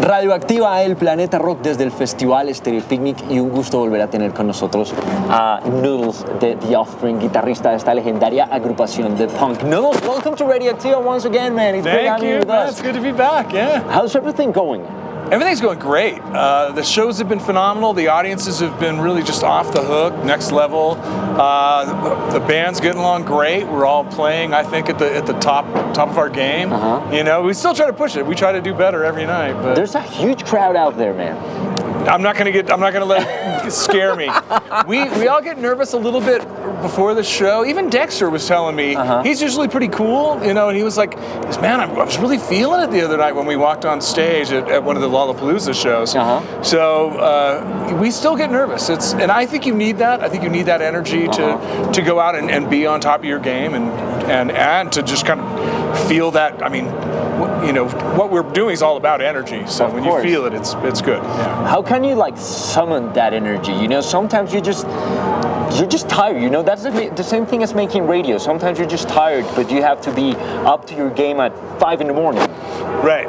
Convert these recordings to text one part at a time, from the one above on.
Radioactiva, el planeta rock desde el Festival Estéreo Picnic, y un gusto volver a tener con nosotros a Noodles de The Offspring, guitarrista de esta legendaria agrupación de punk. Noodles, welcome to Radioactiva once again, man. It's great having you with us. It's good to be back, yeah. How's everything going? Everything's going great. The shows have been phenomenal. The audiences have been really just off the hook, next level. The band's getting along great. We're all playing, I think, at the top of our game. You know, we still try to push it. We try to do better every night. But there's a huge crowd out there, man. I'm not gonna let it scare me. We all get nervous a little bit before the show. Even Dexter was telling me he's usually pretty cool, you know, and he was like, man, I was really feeling it the other night when we walked on stage at one of the Lollapalooza shows. So we still get nervous. And I think you need that. I think you need that energy to go out and be on top of your game and to just kind of feel that. I mean, you know, what we're doing is all about energy. So when you feel it, it's good. Yeah. How can you like summon that energy? You know, sometimes you're just tired. You know, that's the same thing as making radio. Sometimes you're just tired, but you have to be up to your game at 5 in the morning. Right.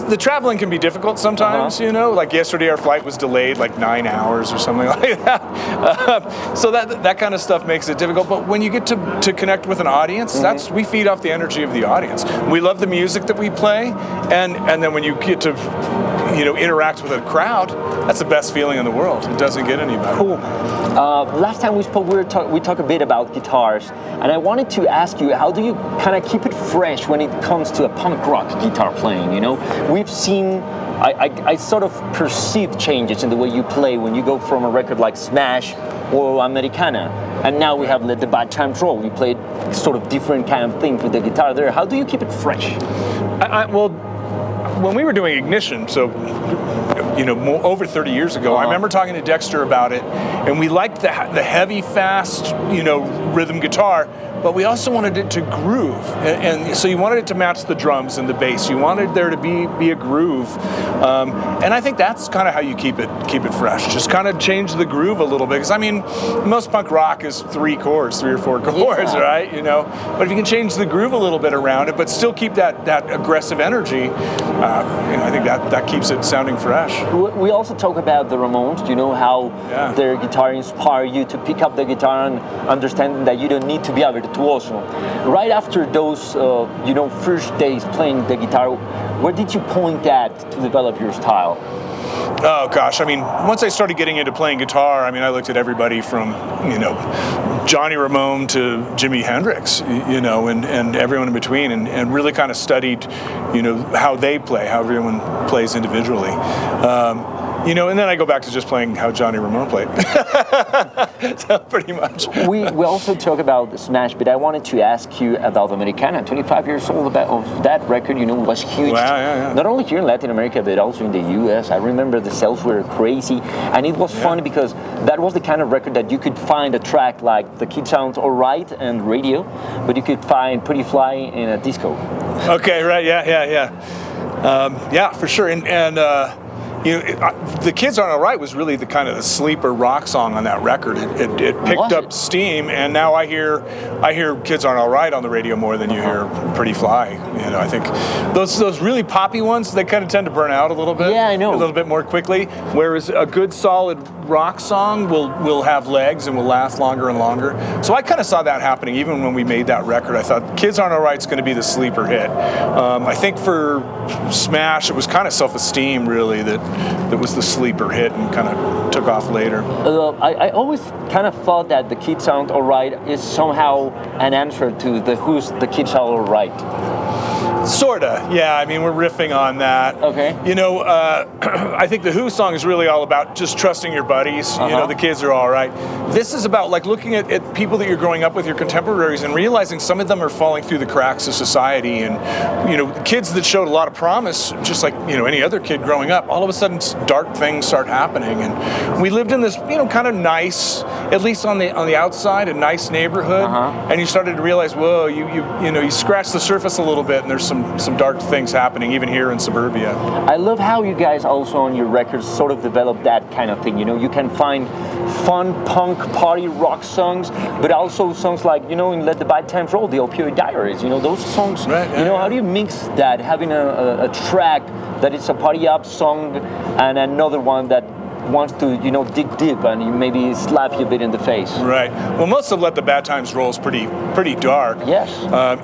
The traveling can be difficult sometimes, you know. Like yesterday, our flight was delayed like 9 hours or something like that. So that kind of stuff makes it difficult. But when you get to connect with an audience, we feed off the energy of the audience. We love the music that we play, and then when you get to, you know, interact with a crowd, that's the best feeling in the world. It doesn't get any better. Cool. Last time we spoke, we talked a bit about guitars, and I wanted to ask you, how do you kind of keep it fresh when it comes to a punk rock guitar playing? You know, we've seen, I sort of perceive changes in the way you play when you go from a record like Smash or Americana, and now we have Let the Bad Times Roll. You played sort of different kind of thing with the guitar there. How do you keep it fresh? Well, when we were doing Ignition, so, you know, over 30 years ago, I remember talking to Dexter about it, and we liked the heavy, fast, you know, rhythm guitar, but we also wanted it to groove, and so you wanted it to match the drums and the bass. You wanted there to be a groove, and I think that's kind of how you keep it fresh. Just kind of change the groove a little bit, because I mean, most punk rock is 3 or 4 chords, right? You know, but if you can change the groove a little bit around it, but still keep that aggressive energy, you know, I think that keeps it sounding fresh. We also talk about the Ramones. You know how their guitar inspired you to pick up the guitar and understanding that you don't need to be a virtuoso. Right after those, you know, first days playing the guitar, where did you point at to develop your style? Oh gosh, I mean, once I started getting into playing guitar, I mean, I looked at everybody from, you know, Johnny Ramone to Jimi Hendrix, you know, and everyone in between, and really kind of studied, you know, how they play, how everyone plays individually. You know, and then I go back to just playing how Johnny Ramone played. So pretty much. We also talk about Smash, but I wanted to ask you about Americana. 25 years old of that record, you know, was huge. Wow, yeah. Not only here in Latin America, but also in the US. I remember the sales were crazy, and it was funny because that was the kind of record that you could find a track like The Kid Sounds Alright and radio, but you could find Pretty Fly in a disco. Okay, right, yeah. Yeah, for sure, and you know, The Kids Aren't Alright was really the kind of the sleeper rock song on that record. It picked up steam, and now I hear Kids Aren't Alright on the radio more than you hear Pretty Fly. You know, I think those really poppy ones, they kind of tend to burn out a little bit. Yeah, I know. A little bit more quickly. Whereas a good solid rock song will have legs and will last longer and longer. So I kind of saw that happening even when we made that record. I thought Kids Aren't Alright's going to be the sleeper hit. I think for Smash, it was kind of Self-Esteem really that was the sleeper hit and kind of took off later. I always kind of thought that The Kids Sound Alright is somehow an answer to the Who's The Kids Are Alright. Sorta, yeah. I mean, we're riffing on that. Okay. You know, I think the Who song is really all about just trusting your buddies. You know, the kids are all right. This is about like looking at people that you're growing up with, your contemporaries, and realizing some of them are falling through the cracks of society. And you know, kids that showed a lot of promise, just like you know any other kid growing up, all of a sudden dark things start happening. And we lived in this, you know, kind of nice, at least on the outside, a nice neighborhood. And you started to realize, whoa, you know, you scratch the surface a little bit, and there's some dark things happening even here in suburbia. I love how you guys also on your records sort of develop that kind of thing. You know, you can find fun punk party rock songs, but also songs like, you know, in Let the Bad Times Roll, the Opioid Diaries. You know, those songs. Right, you know, how do you mix that, having a track that is a party up song and another one that wants to, you know, dig deep and maybe slap you a bit in the face? Right. Well, most of Let the Bad Times Roll is pretty dark. Yes.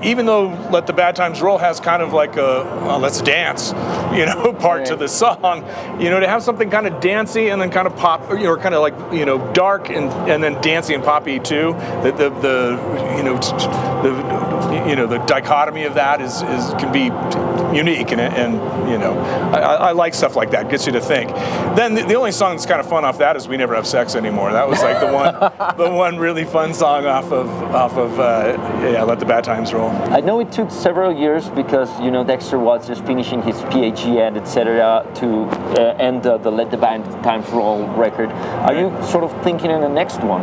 Even though Let the Bad Times Roll has kind of like a let's dance, you know, part to the song, you know, to have something kind of dancey and then kind of pop, or kind of like, you know, dark and then dancey and poppy too. The dichotomy of that is can be unique, and you know, I like stuff like that. Gets you to think. Then the only song that's kind of fun off that is We Never Have Sex Anymore. That was like the one really fun song off of Let the Bad Times Roll. I know it took several years because, you know, Dexter was just finishing his PhD and etc. to end the Let the Bad Times Roll record. Are you sort of thinking in the next one?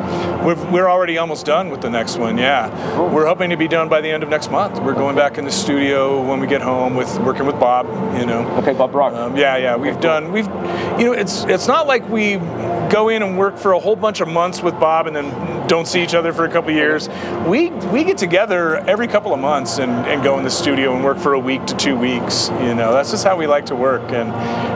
We're already almost done with the next one. Yeah, cool. We're hoping to be done by the end of next month. We're going back in the studio when we get home working with Bob. You know. Okay, Bob Rock. We've you know, it's not like we go in and work for a whole bunch of months with Bob and then don't see each other for a couple of years. We get together every couple of months and go in the studio and work for a week to 2 weeks. You know, that's just how we like to work, and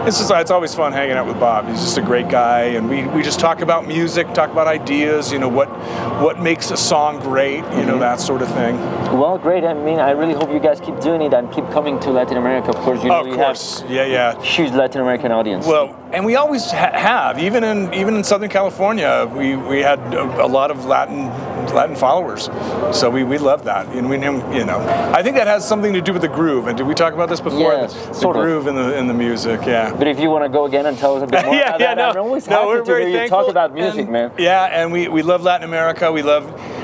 it's always fun hanging out with Bob. He's just a great guy, and we just talk about music, talk about ideas. You know, what makes a song great. You know, that sort of thing. Well, great. I mean, I really hope you guys keep doing it and keep coming to Latin America. Of course, you know, you have huge Latin American audience. Well, and we always have, even in Southern California, we had a lot of Latin followers, so we love that, and you know, I think that has something to do with the groove. And did we talk about this before? Yes, the groove in the music, yeah. But if you want to go again and tell us a bit more about that, I'm always happy to hear you talk about music, man. Yeah, and we love Latin America.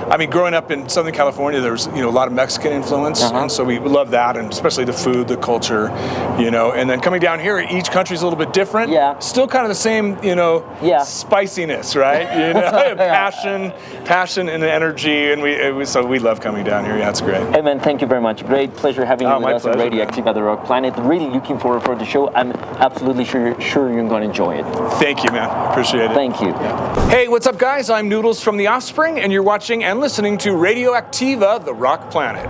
I mean, growing up in Southern California, there's, you know, a lot of Mexican influence, and so we love that, and especially the food, the culture, you know. And then coming down here, each country's a little bit different. Yeah. Still kind of the same, you know, spiciness, right? You know, passion and energy, and so we love coming down here. Yeah, it's great. Hey man, thank you very much. Great pleasure having you with us on Radioacktiva, the Rock Planet. Really looking forward for the show. I'm absolutely sure you're going to enjoy it. Thank you, man. Appreciate it. Thank you. Yeah. Hey, what's up, guys? I'm Noodles from the Offspring, and you're watching and listening to Radioacktiva, the Rock Planet.